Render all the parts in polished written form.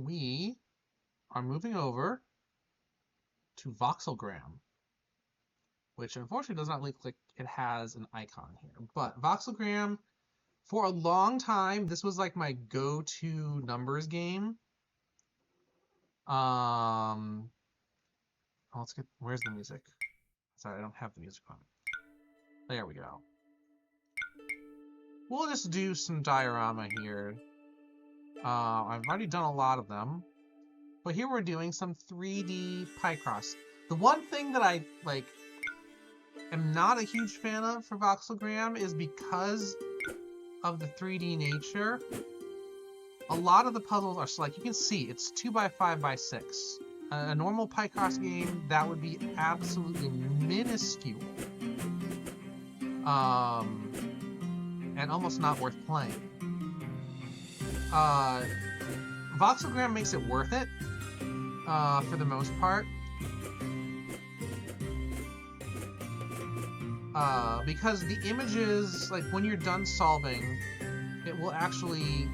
we are moving over to Voxelgram, which unfortunately does not look like it has an icon here. But Voxelgram, for a long time, this was like my go-to numbers game. Let's get, where's the music? Sorry, I don't have the music on. There we go. We'll just do some diorama here. I've already done a lot of them. But here we're doing some 3D picross. The one thing that I, am not a huge fan of for Voxelgram is because of the 3D nature. A lot of the puzzles are, so you can see, it's 2x5x6. A normal picross game, that would be absolutely minuscule. And almost not worth playing. Voxelgram makes it worth it, for the most part. Because the images, when you're done solving, it will actually,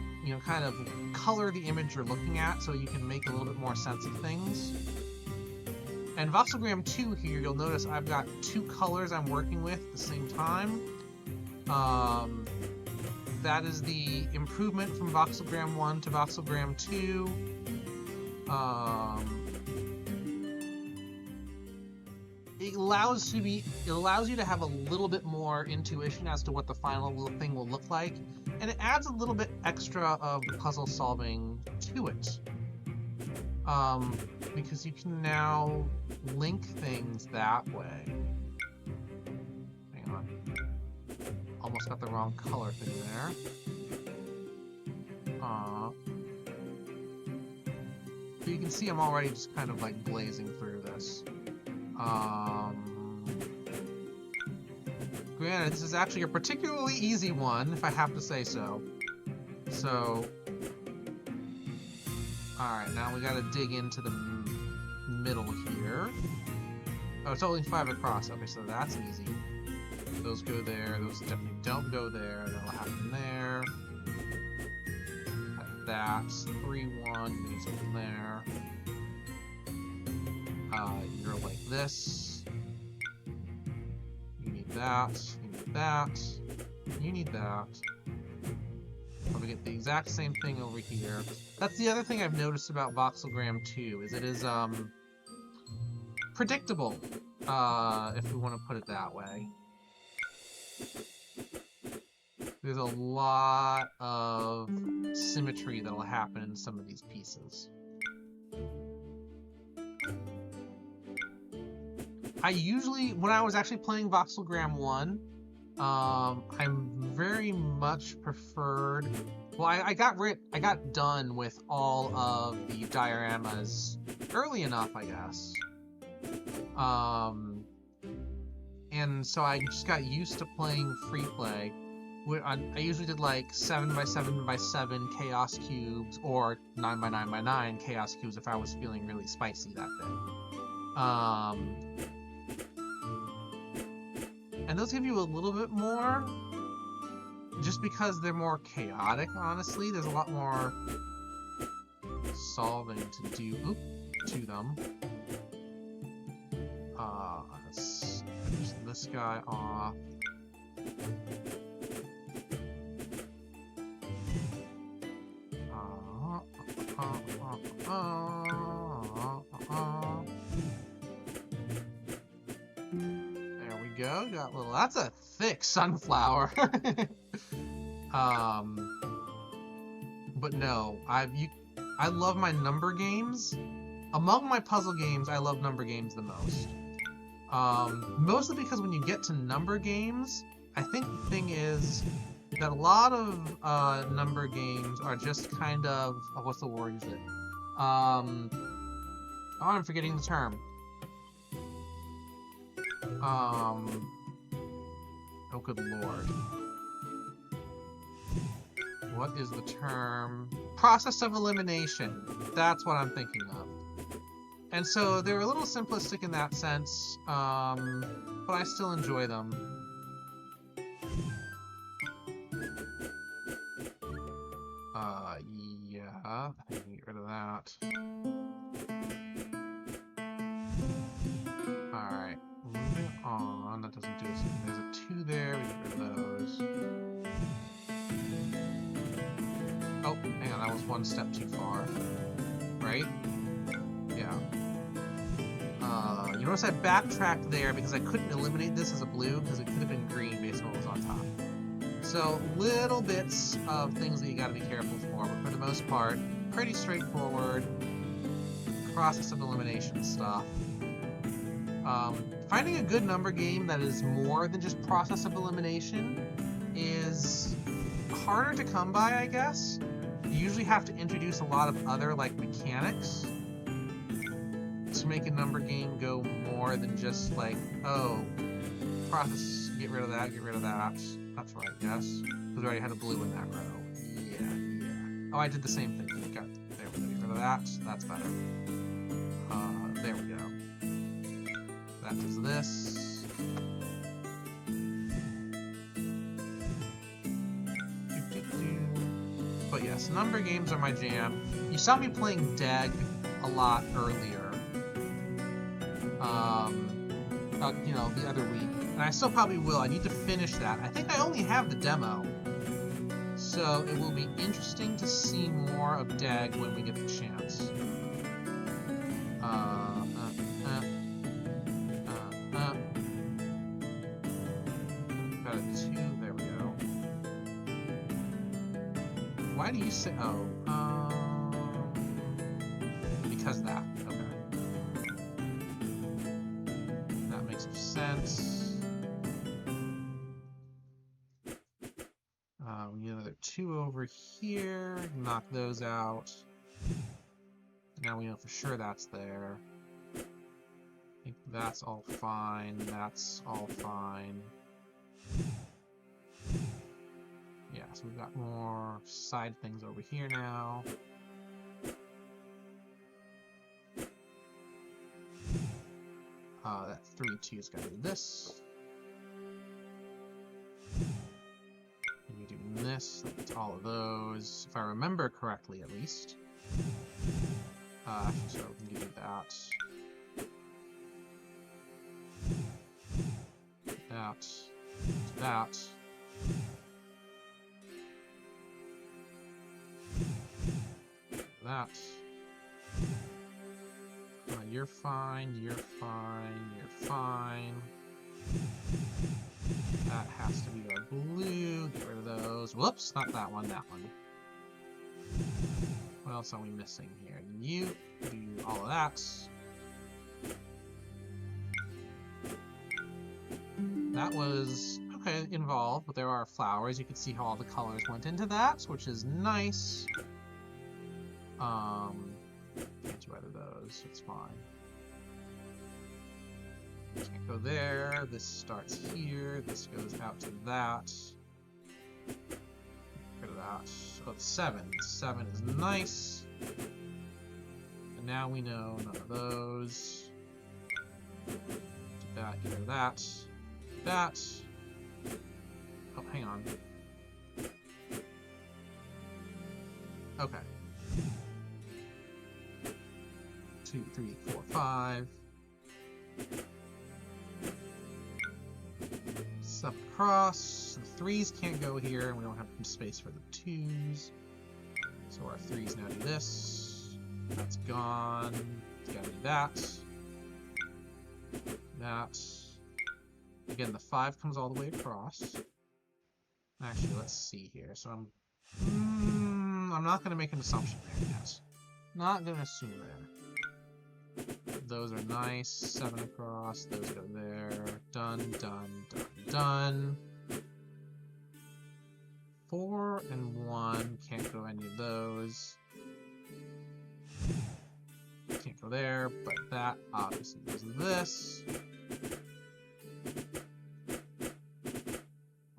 kind of color the image you're looking at so you can make a little bit more sense of things. And Voxelgram 2 here, you'll notice I've got two colors I'm working with at the same time. That is the improvement from Voxelgram 1 to Voxelgram 2. It allows you to have a little bit more intuition as to what the final little thing will look like, and it adds a little bit extra of the puzzle solving to it. Because you can now link things that way. Hang on. Almost got the wrong color thing there. So you can see I'm already just kind of blazing through this. Granted, this is actually a particularly easy one, if I have to say so. So, alright, now we gotta dig into the middle here. Oh, it's only 5 across. Okay, so that's easy. Those go there, those definitely don't go there, that'll happen there. Like that, 3-1, you need something there. You're like this. You need that, you need that, you need that. Probably get the exact same thing over here. That's the other thing I've noticed about Voxelgram 2, is it is, predictable, if we want to put it that way. There's a lot of symmetry that'll happen in some of these pieces. I usually, when I was actually playing Voxelgram 1, I very much preferred... Well, I got done with all of the dioramas early enough, I guess. And so I just got used to playing free play. I usually did 7x7x7 chaos cubes, or 9x9x9 chaos cubes if I was feeling really spicy that day. And those give you a little bit more, just because they're more chaotic, honestly. There's a lot more solving to do to them. Let's finish this guy off. There we go. Got a little. That's a thick sunflower. But no, I love my number games. Among my puzzle games, I love number games the most. Mostly because when you get to number games, I think the thing is that a lot of number games are just kind of, what's the word is it? Oh, I'm forgetting the term. Oh, good lord. What is the term? Process of elimination. That's what I'm thinking of. And so they're a little simplistic in that sense, but I still enjoy them. Yeah, I can get rid of of that. Alright, moving on. That doesn't do us anything. There's a 2 there, we get rid of those. Oh, hang on, that was one step too far. Right? Yeah. You notice I backtracked there because I couldn't eliminate this as a blue because it could have been green based on what was on top. So, little bits of things that you gotta be careful for, but for the most part, pretty straightforward process of elimination stuff. Finding a good number game that is more than just process of elimination is harder to come by, I guess. You usually have to introduce a lot of other, like, mechanics to make a number game go more than just, like, oh, process, get rid of that, get rid of that. That's right, yes. Because we already had a blue in that row. Yeah. Oh, I did the same thing. Okay, there we go. Get rid of that. That's better. There we go. That does this. But yes, number games are my jam. You saw me playing DEG a lot earlier. You know, the other week. And I still probably will. I need to finish that. I think I only have the demo. So it will be interesting to see more of DEG when we get the chance. Got a 2. There we go. Why do you say... Oh. Because of that. Okay. That makes sense. We need another 2 over here. Knock those out. Now we know for sure that's there. I think that's all fine. That's all fine. Yeah, so we've got more side things over here now. That 3-2's got to do this. And you do this, that's all of those, if I remember correctly at least. So we can do that. That. That. You're fine, you're fine, you're fine. That has to be our blue. Get rid of those. Whoops, not that one, that one. What else are we missing here? You do all of that. That was, okay, involved, but there are flowers. You can see how all the colors went into that, which is nice. Can't do either of those, it's fine. Can't go there, this starts here, this goes out to that. Get rid of that. Oh, it's 7. 7 is nice. And now we know none of those. Do that, get rid of that. That. Oh, hang on. Okay. 2, 3, 4, 5. 7 across. The 3s can't go here, and we don't have space for the 2s. So our 3s now do this. That's gone. It's gotta do that. That. Again, the 5 comes all the way across. Actually, let's see here. So I'm not gonna make an assumption there yet. Not gonna assume there. Those are nice. 7 across. Those go there. Done, done, done, done. 4 and 1. Can't go any of those. Can't go there, but that obviously goes to this.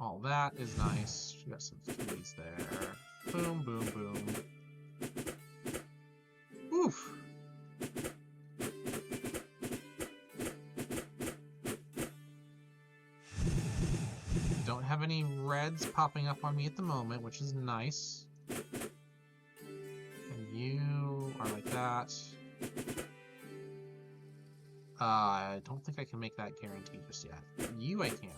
All that is nice. We got some 3s there. Boom, boom, boom. Oof. Don't have any reds popping up on me at the moment, which is nice. And you are that. I don't think I can make that guarantee just yet. You I can.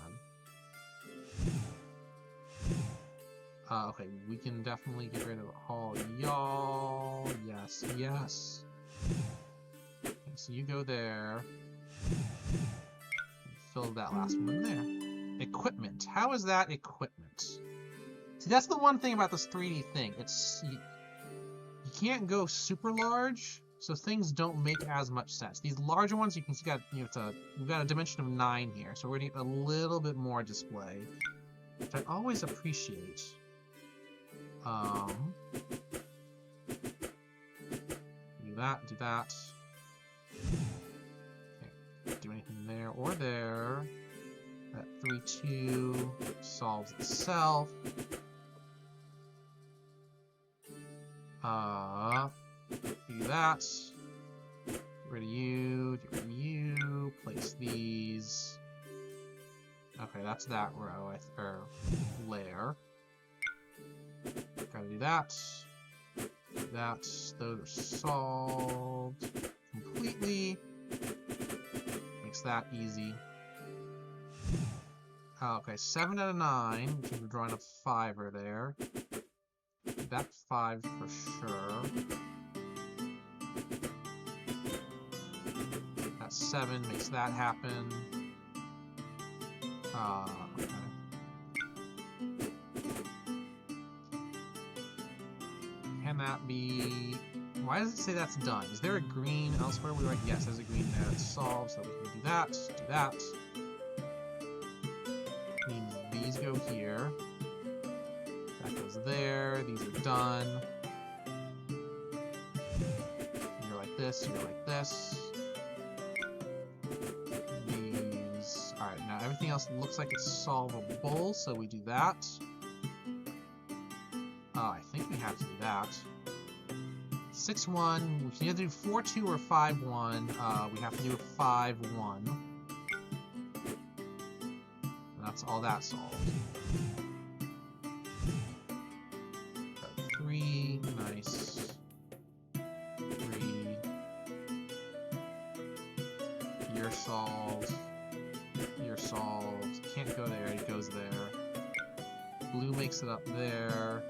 Okay, we can definitely get rid of all y'all. Yes, yes. Okay, so you go there. Fill that last one there. Equipment. How is that equipment? See, that's the one thing about this 3D thing. It's you can't go super large, so things don't make as much sense. These larger ones, you can see, we've got a dimension of 9 here, so we're gonna get a little bit more display, which I always appreciate. Do that, do that. Okay, do anything there or there. That 3-2 solves itself. Do that. Get rid of you, get rid of you. Place these. Okay, that's that row, or layer. Gotta do that. Do that. Those are solved completely. Makes that easy. Okay, 7 out of 9. We're drawing a 5er there. That's 5 for sure. That 7 makes that happen. Okay. Can that be... Why does it say that's done? Is there a green elsewhere? We're like, yes, there's a green there. It's solved, so we can do that, do that. Means these go here. That goes there. These are done. You're like this, you're like this. These... Alright, now everything else looks like it's solvable, so we do that. I think we have to do that. 6-1, we can either do 4-2 or 5-1. We have to do a 5-1. And that's all that solved. 3, nice. 3. You're solved. You're solved. Can't go there, it goes there. Blue makes it up there.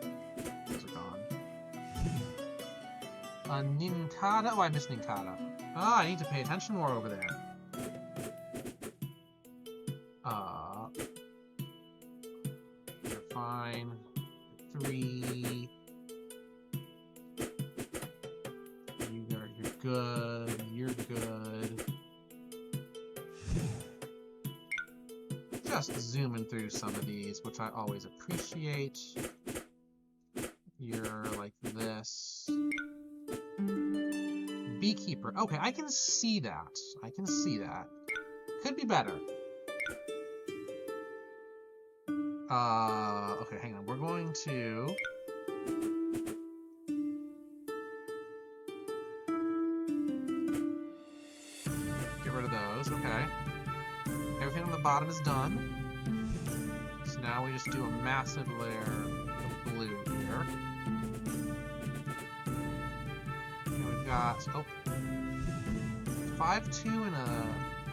Those are gone. Ninkata? Oh, I missed Ninkata. Ah, I need to pay attention more over there. You're fine. 3. You're good. You're good. Just zooming through some of these, which I always appreciate. You're like this. Beekeeper. Okay, I can see that. I can see that. Could be better. Okay, hang on. We're going to... get rid of those. Okay. Everything on the bottom is done. So now we just do a massive layer of blue here. And we've got... Oh. 5-2 and a...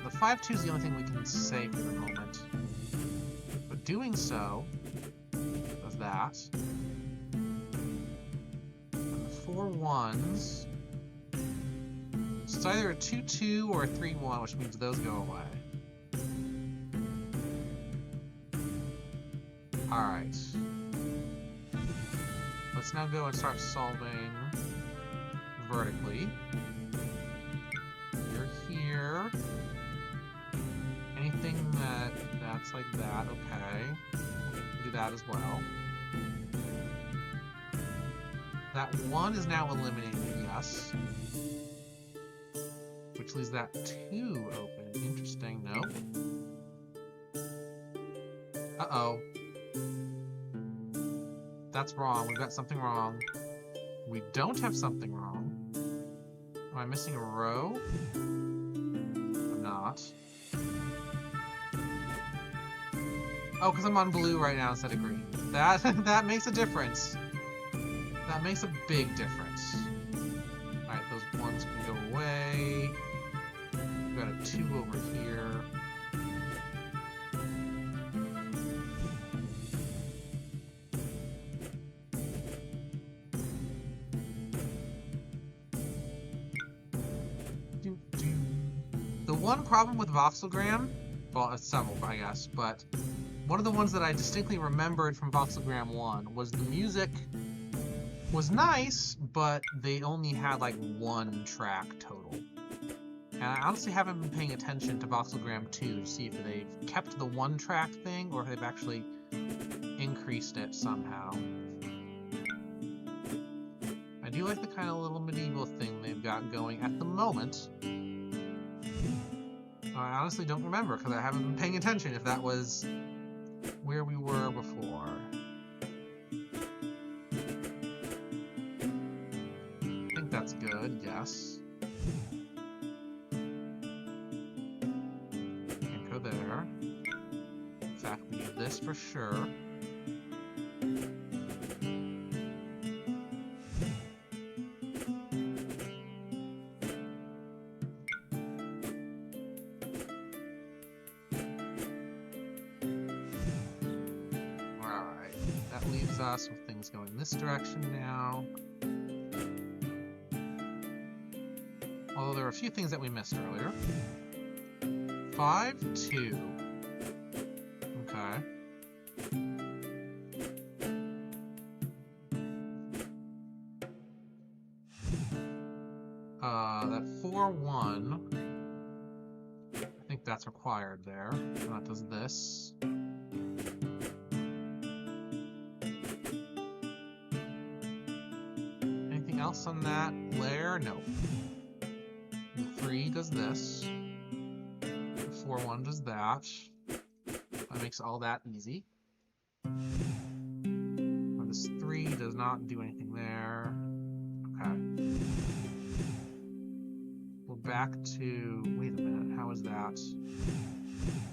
The 5-2 is the only thing we can say for the moment. But doing so does that. And the 4 1s. So it's either a 2-2 or a 3-1, which means those go away. Alright. Let's now go and start solving vertically. You're here. Anything that's like that, okay. Do that as well. That 1 is now eliminated, yes. Which leaves that 2 open. Interesting, no. Uh-oh. That's wrong. We've got something wrong. We don't have something wrong. Am I missing a row? I'm not. Oh, because I'm on blue right now instead of green. That makes a difference. That makes a big difference. Alright, Alright, those ones can go away. We've got a 2 over here. The one problem with Voxelgram, well, it's several, I guess, but one of the ones that I distinctly remembered from Voxelgram 1 was the music was nice, but they only had like 1 track total. And I honestly haven't been paying attention to Voxelgram 2 to see if they've kept the 1 track thing or if they've actually increased it somehow. I do like the kind of little medieval thing they've got going at the moment. I honestly don't remember because I haven't been paying attention if that was where we were before. I think that's good, yes. Can't go there. In fact, we need this for sure. Us with things going this direction now. Although there are a few things that we missed earlier. 5, 2. Okay. That 4, 1. I think that's required there. That does this. Else on that layer? No. The 3 does this. The 4, 1 does that. That makes all that easy. But this 3 does not do anything there. Okay. We're back to... Wait a minute. How is that?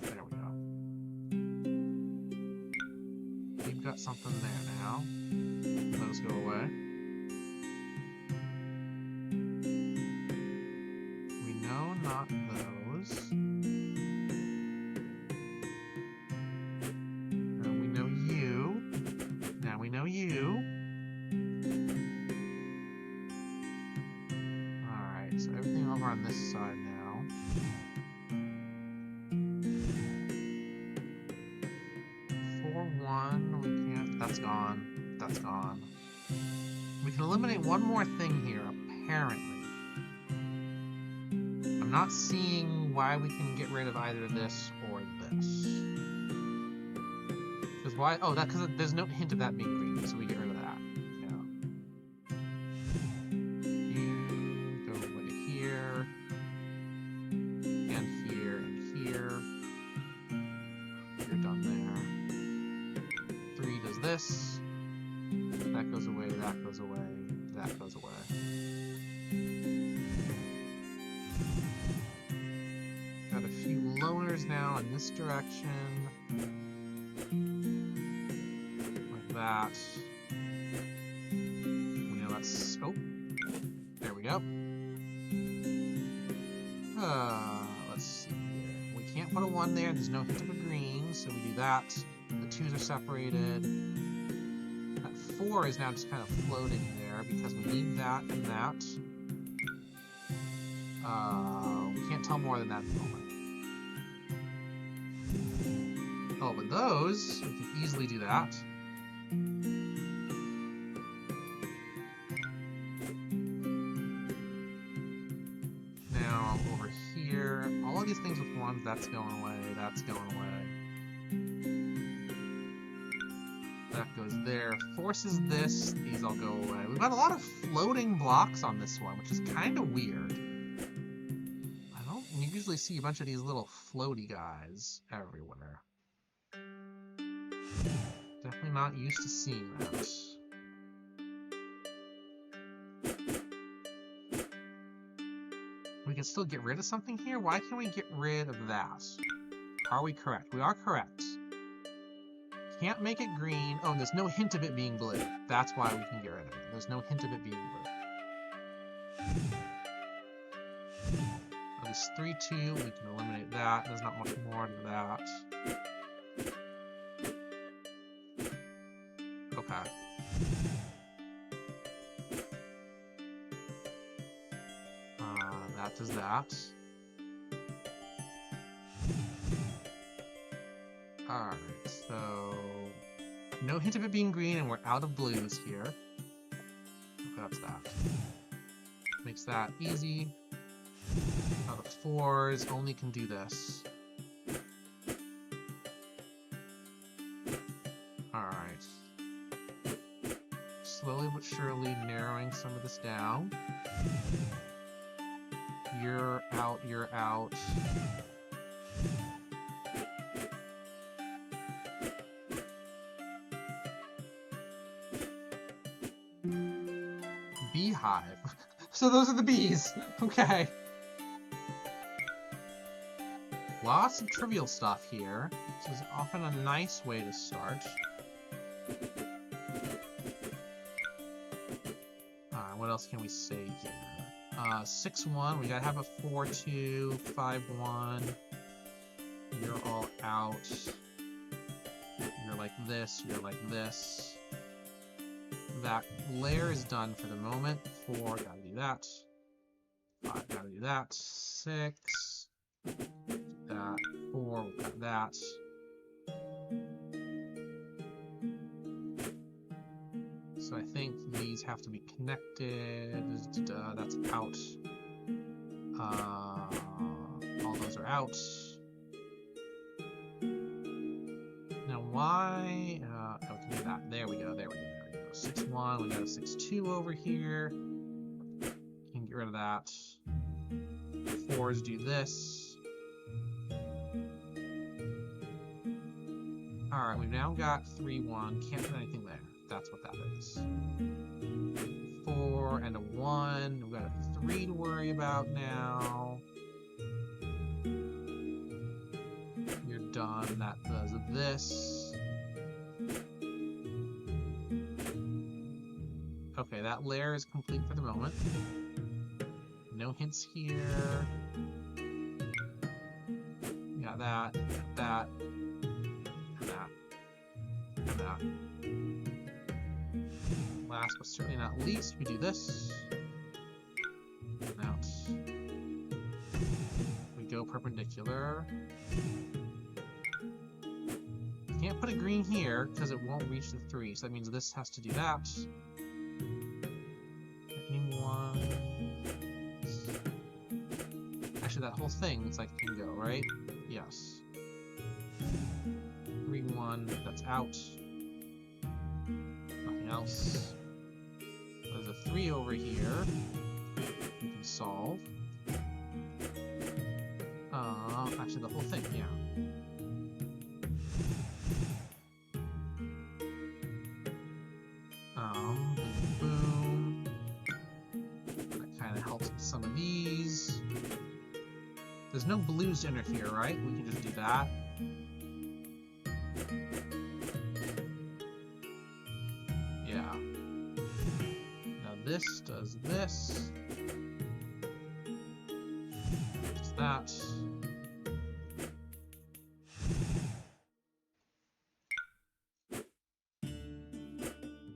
There we go. We've got something there now. Those go away. Not those. Now we know you. Now we know you. Alright, so everything over on this side now. Four, 1, we can't. That's gone. That's gone. We can eliminate one more thing here, apparently. Not seeing why we can get rid of either this or this. Because why? Oh, that because there's no hint of that being green, so we get rid of that. Yeah. You go away here, and here, and here. You're done there. 3 does this. That goes away. That goes away. That goes away. Loners now in this direction, like that. We know that's, oh, there we go. Let's see here. We can't put a 1 there, there's no hint of a green, so we do that. The 2s are separated. That 4 is now just kind of floating there because we need that and that. We can't tell more than that at the moment. Oh, but those, we can easily do that. Now, over here, all of these things with 1s, that's going away, that's going away. That goes there. Forces this, these all go away. We've got a lot of floating blocks on this one, which is kind of weird. I don't usually see a bunch of these little floaty guys everywhere. Definitely not used to seeing that. We can still get rid of something here? Why can't we get rid of that? Are we correct? We are correct. Can't make it green. Oh, there's no hint of it being blue. That's why we can get rid of it. There's no hint of it being blue. is 3-2. We can eliminate that. There's not much more to that. Okay. That does that. Alright, so no hint of it being green, and we're out of blues here. That's that. Makes that easy. Out of 4s, only can do this. Alright. Slowly but surely narrowing some of this down. You're out, you're out. Beehive. So those are the bees. Okay. Lots of trivial stuff here. This is often a nice way to start. What else can we say here? 6-1. We gotta have a 4-2, 5-1. You're all out. You're like this. You're like this. That layer is done for the moment. 4, gotta do that. 5, gotta do that. 6, that. 4, we got that. So I think these have to be connected. That's out. All those are out. Now why? Oh, we can do that. There we go. There we go. 6-1, we got a 6-2 over here. Can get rid of that. 4s do this. Alright, we've now got 3-1. Can't do anything there. That's what that is. 4 and a 1. We've got a 3 to worry about now. You're done. That does this. Okay, that layer is complete for the moment. No hints here. Got that, that, and that, and that. Last but certainly not least, we do this. And out. We go perpendicular. Can't put a green here because it won't reach the 3, so that means this has to do that. Actually, that whole thing looks like it can go, right? Yes. 3-1, that's out. Nothing else. There's a 3 over here. We can solve. Actually, the whole thing, yeah. Boom. That kind of helps with some of these. There's no blues to interfere, right? We can just do that. Yeah. Now this does this. Just that.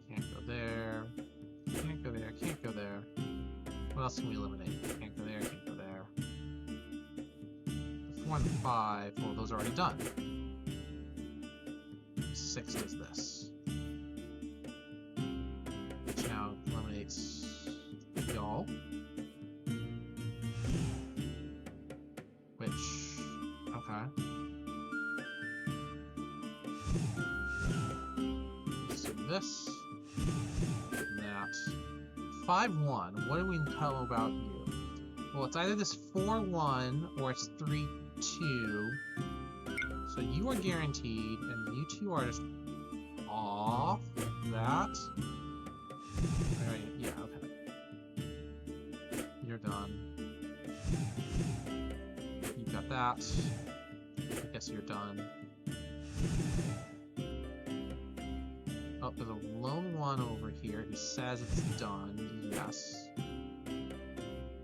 Can't go there. Can't go there. Can't go there. What else can we eliminate? Can't go there. Can't go there. 4 and 5, well, those are already done. 6 does this. Which now eliminates y'all. Which, okay. Let's do this. And that. 5-1, what do we know about you? Well, it's either this 4-1 or it's 3-2. So you are guaranteed, and you two are just off that. Right, yeah, okay. You're done. You've got that. I guess you're done. Oh, there's a lone one over here who says it's done. Yes.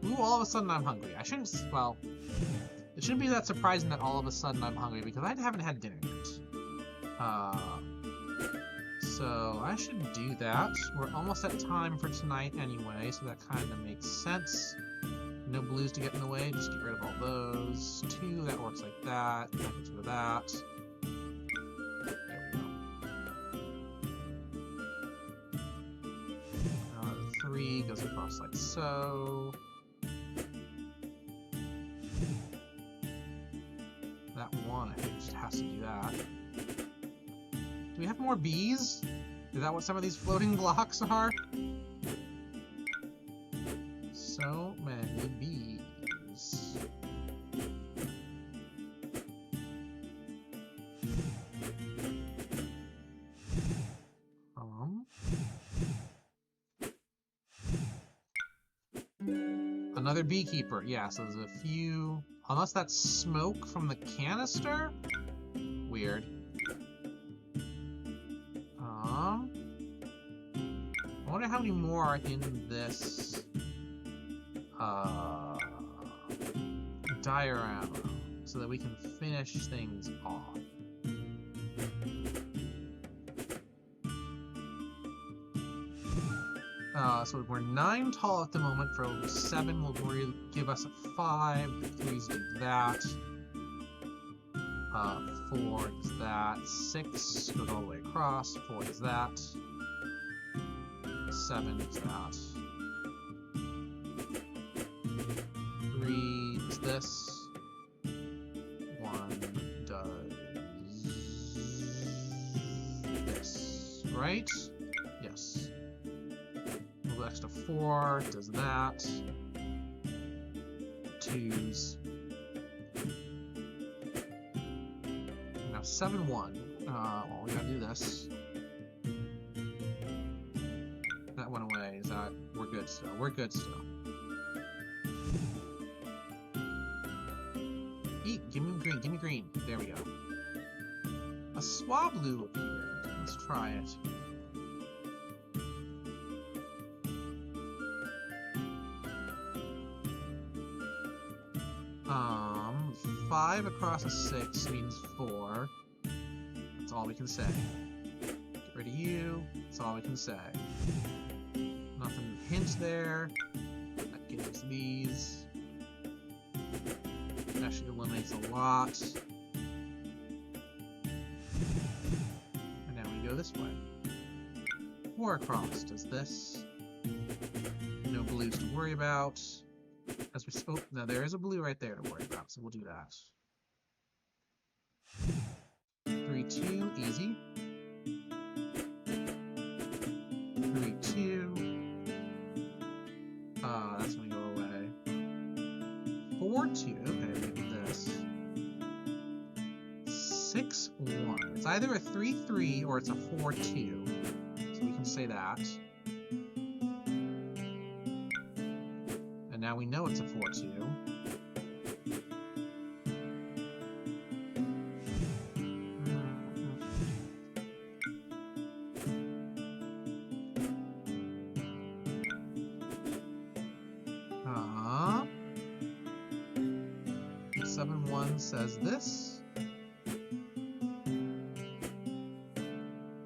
Ooh, all of a sudden I'm hungry. I shouldn't, well, It shouldn't be that surprising that all of a sudden I'm hungry because I haven't had dinner yet. So I should do that. We're almost at time for tonight anyway, so that kind of makes sense. No blues to get in the way, just get rid of all those. 2, that works like that. That gets rid of that. There we go. 3 goes across like so. That 1, I think, just has to do that. Do we have more bees? Is that what some of these floating blocks are? So many bees. Another beekeeper. Yeah, so there's a few... Unless that's smoke from the canister? Weird. I wonder how many more are in this diorama so that we can finish things off. So we're 9 tall at the moment. For 7 will really give us a 5. 3's do that. 4 is that. 6 goes all the way across. 4 is that. 7 is that. 3 is this. 1 does this. Right? Yes. A little extra 4 does that. 2's. Now 7, 1. Well, we gotta do this. That went away. Is that... We're good still. We're good still. Eat! Give me green. Give me green. There we go. A swablu appeared. Let's try it. 5 across a 6 means 4. That's all we can say. Get rid of you. That's all we can say. Nothing to hint there. That gives us these. That actually eliminates a lot. And now we go this way. 4 across does this. No blues to worry about. As we spoke, now there is a blue right there to worry about, so we'll do that. 3, 2, easy. 3, 2. That's gonna go away. 4, 2. Okay, we do this. 6, 1. It's either a 3, 3 or it's a 4, 2. So we can say that. Now we know it's a 4-2. Uh-huh. 7-1 says this.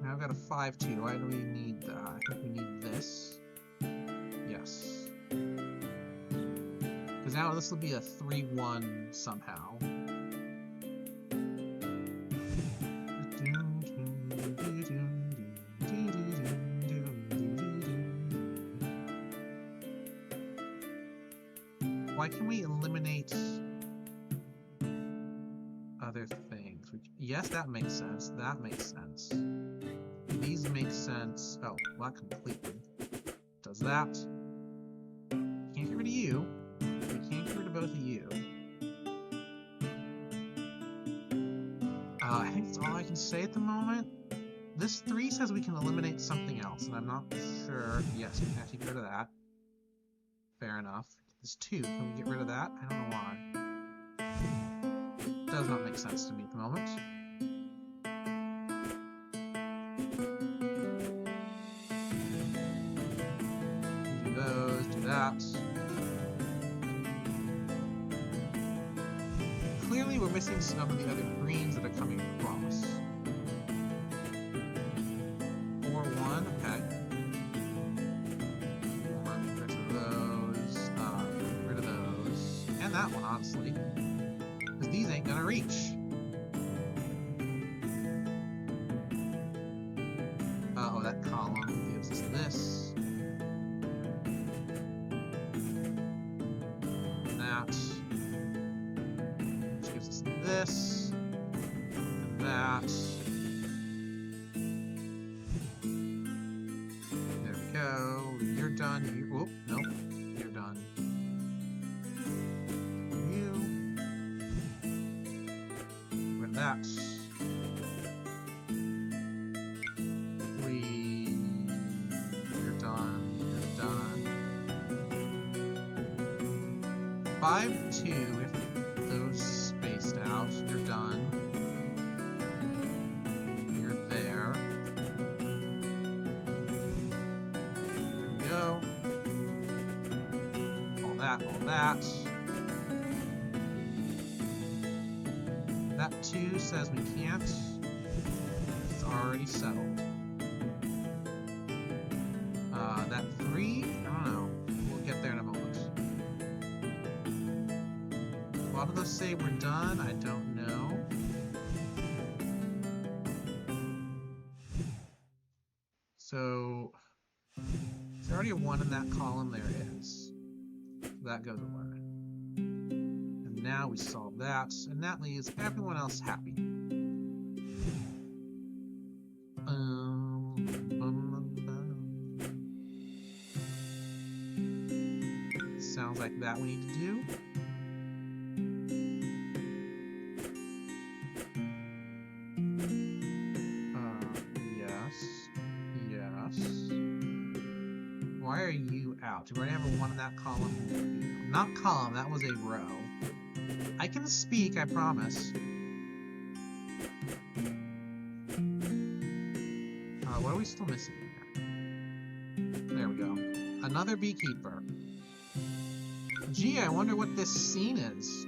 Now I've got a 5-2. Why do we need that? I think we need this. Yes. Because now this will be a 3-1 somehow. Why can we eliminate other things? Yes, that makes sense. That makes sense. These make sense. Oh, not completely. Does that. Can't get rid of you. We can't get rid of both of you. I think that's all I can say at the moment. This 3 says we can eliminate something else, and I'm not sure. Yes, we can actually get rid of that. Fair enough. This 2, can we get rid of that? I don't know why. Does not make sense to me at the moment. Do those, do that. clearly we're missing some of the other greens that are coming across. 4-1, okay. Get rid of those, get rid of those. And that one, honestly. Because these ain't gonna reach. Oh, that column gives us this. And that. Which gives us this. And that. There we go. You're done. Whoop, nope. You're done. You. Rid of that. 3. You're done. You're done. 5-2. We have to get those spaced out. You're done. You're there. There we go. All that, all that. That 2 says we can't. It's already settled. That 3, I don't know. We'll get there in a moment. A lot of those say we're done. I don't know. So, there's already a 1 in that column. There it is. That goes away. And now we solve that, and that leaves everyone else happy. Sounds like that we need to do. Yes. Yes. Why are you out? Do we already have a 1 in that column? Not column, that was a row. I can speak, I promise. What are we still missing here? There we go. Another beekeeper. Gee, I wonder what this scene is.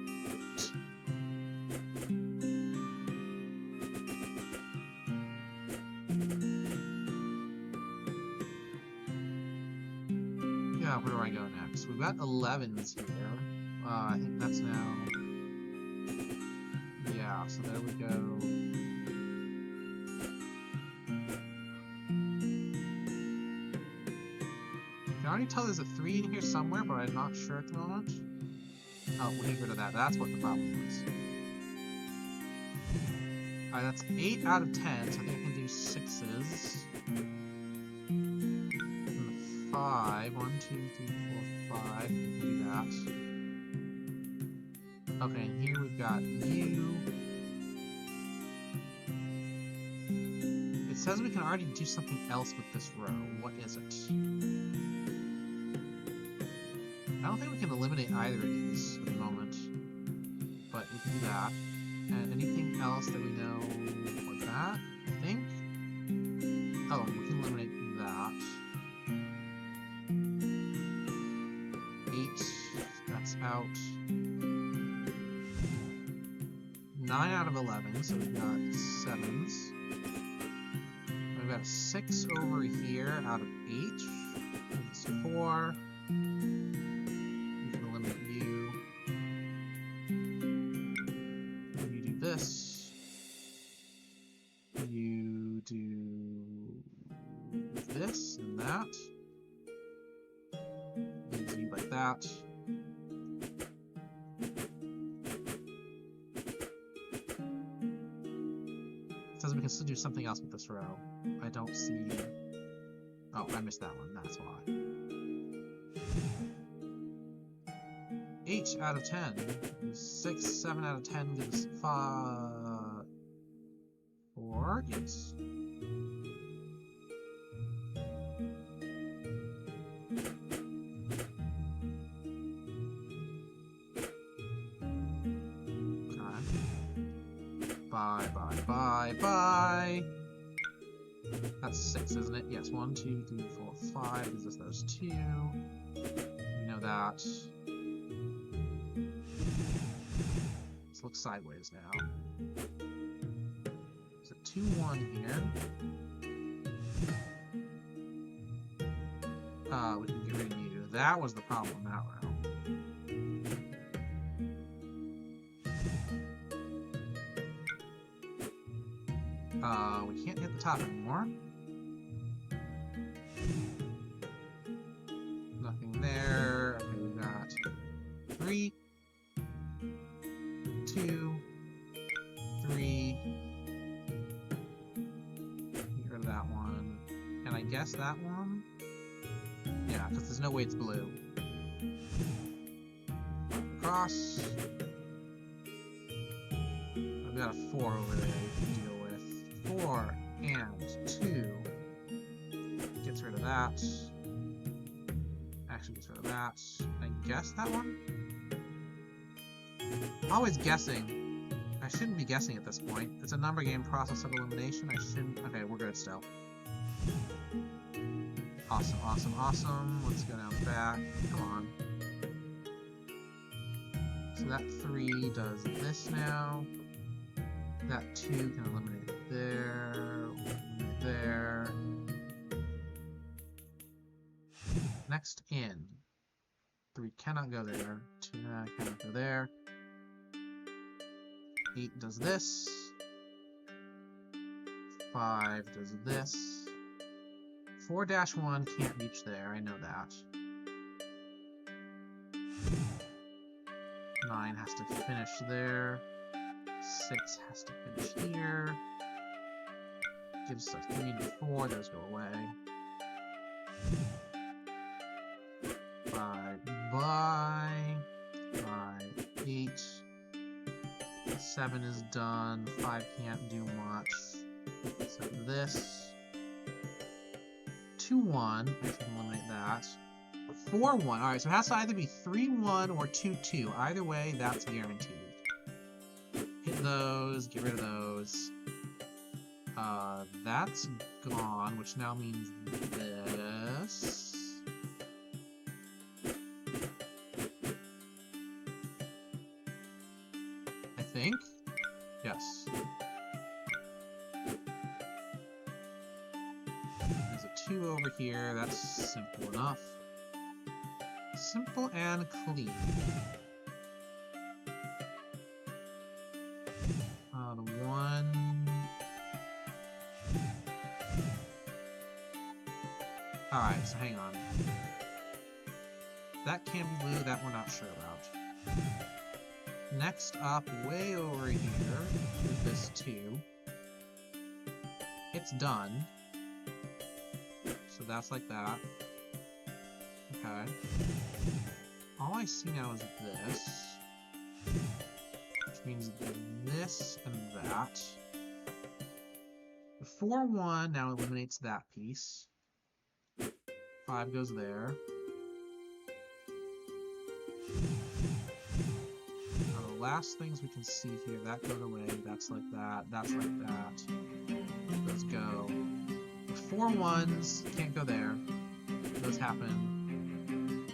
Yeah, where do I go next? We've got 11s here. I think that's now... Yeah, so there we go. I can already tell there's a 3 in here somewhere, but I'm not sure at the moment. Oh, we'll get rid of that. That's what the problem was. Alright, that's 8 out of 10, so I think I can do 6s. And 5. 1, 2, 3, 4, 5. We can do that. Okay, and here we've got you. It says we can already do something else with this row. What is it? I don't think we can eliminate either of these at the moment, but we can do that. And anything else that we know, what's that, I think? Oh, we can eliminate that. 8, that's out. 9 out of 11, so we've got 7s. We've got a 6 over here out of 8. It's 4. This. You do this and that. Easy like that. It says we can still do something else with this row. I don't see... Oh, I missed that one. That's why. 8 out of 10. 6, 7 out of 10 gives 5... 4, yes. Okay. Bye. That's 6, isn't it? Yes, 1, 2, 3, 4, 5. Gives us those 2. We know that. So looks sideways now. There's a 2-1 here. We can get rid of you. That was the problem in that round. We can't hit the top anymore. Nothing there. Okay, we got 3, 2, 3. Get rid of that one. And I guess that one? Yeah, because there's no way it's blue. Cross. I've got a 4 over there you can deal with. 4 and 2. Gets rid of that. Actually gets rid of that. I guess that one? I'm always guessing. I shouldn't be guessing at this point. It's a number game process of elimination. I shouldn't. Okay, we're good still. Awesome, awesome, awesome. Let's go down back. Come on. So that 3 does this now. That 2 can eliminate there. There. Next in. 3 cannot go there. 2 cannot go there. 8 does this. 5 does this. 4-1 can't reach there, I know that. 9 has to finish there. 6 has to finish here. Gives us 3 and 4, those go away. 5 by. 5, 8. 7 is done. 5 can't do much. So this. 2-1, I can eliminate that. 4-1, alright, so it has to either be 3-1 or 2-2. Either way, that's guaranteed. Hit those, get rid of those. That's gone, which now means this. I think? Yes. There's a 2 over here, that's simple enough. Simple and clean. The 1... Alright, so hang on. That can be blue, that we're not sure about. Next up, way over here, is this 2. It's done. So that's like that. Okay. All I see now is this. Which means this and that. The 4-1 now eliminates that piece. 5 goes there. Now the last things we can see here, that goes away, that's like that, that's like that. Those go. The 4-1s can't go there. Those happen.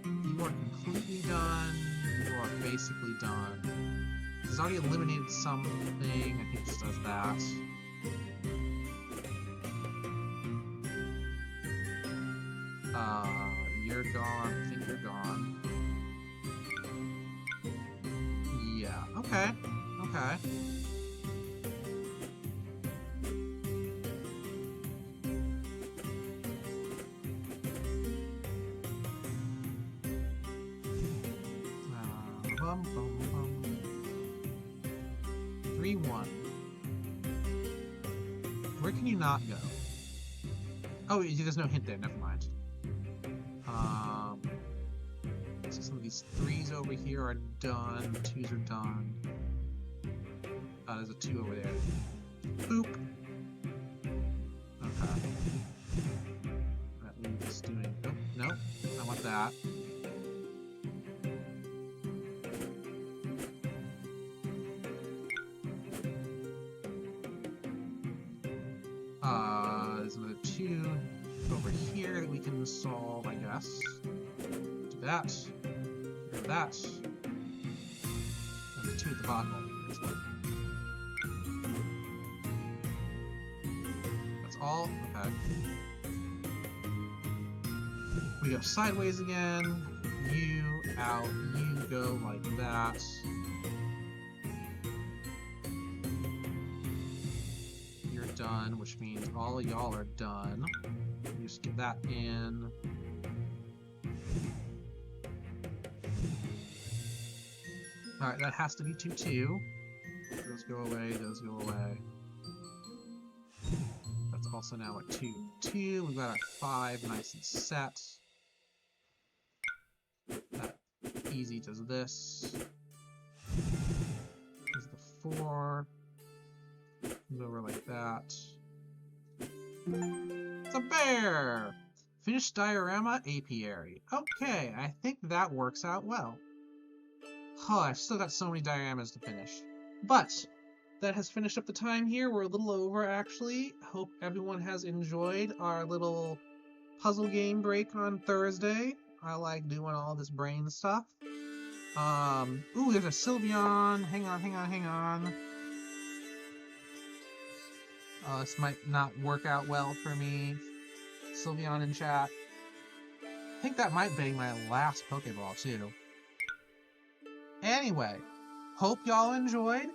You are completely done. You are basically done. It's already eliminated something. I think it just does that. You're gone. I think you're gone. Yeah. Okay. Okay. Bum, bum, bum. 3-1. Where can you not go? Oh, there's no hint there. Never mind. So some of these 3s over here are done. 2s are done. There's a 2 over there. Boop. Okay. That leaves us doing. Oh, no. I want that. There's another 2 over here that we can solve, I guess. Do that. Do that. 2 at the bottom. That's all? Okay. We go sideways again. You, out, you go like that. You're done, which means all of y'all are done. You just get that in. Alright, that has to be 2-2. Those go away, those go away. That's also now at 2-2. We've got our 5 nice and set. That easy does this. There's the 4. Comes over like that. It's a bear! Finish diorama apiary. Okay, I think that works out well. Oh, I've still got so many dioramas to finish. But that has finished up the time here. We're a little over, actually. Hope everyone has enjoyed our little puzzle game break on Thursday. I like doing all this brain stuff. Ooh, there's a Sylveon. Hang on. This might not work out well for me. Sylveon in chat. I think that might be my last Pokeball, too. Anyway, hope y'all enjoyed.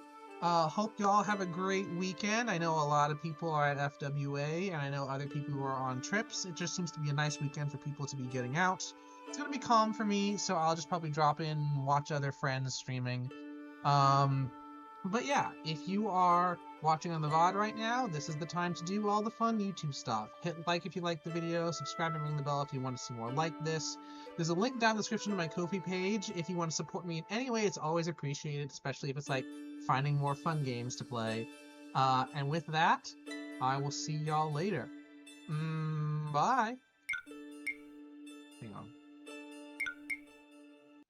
Hope y'all have a great weekend. I know a lot of people are at FWA, and I know other people who are on trips. It just seems to be a nice weekend for people to be getting out. It's gonna be calm for me, so I'll just probably drop in and watch other friends streaming. But yeah, if you are watching on the VOD right now, this is the time to do all the fun YouTube stuff. Hit like if you like the video, subscribe and ring the bell if you want to see more like this. There's a link down in the description to my Ko-fi page. If you want to support me in any way, it's always appreciated, especially if it's like finding more fun games to play. And with that, I will see y'all later. Bye! Hang on.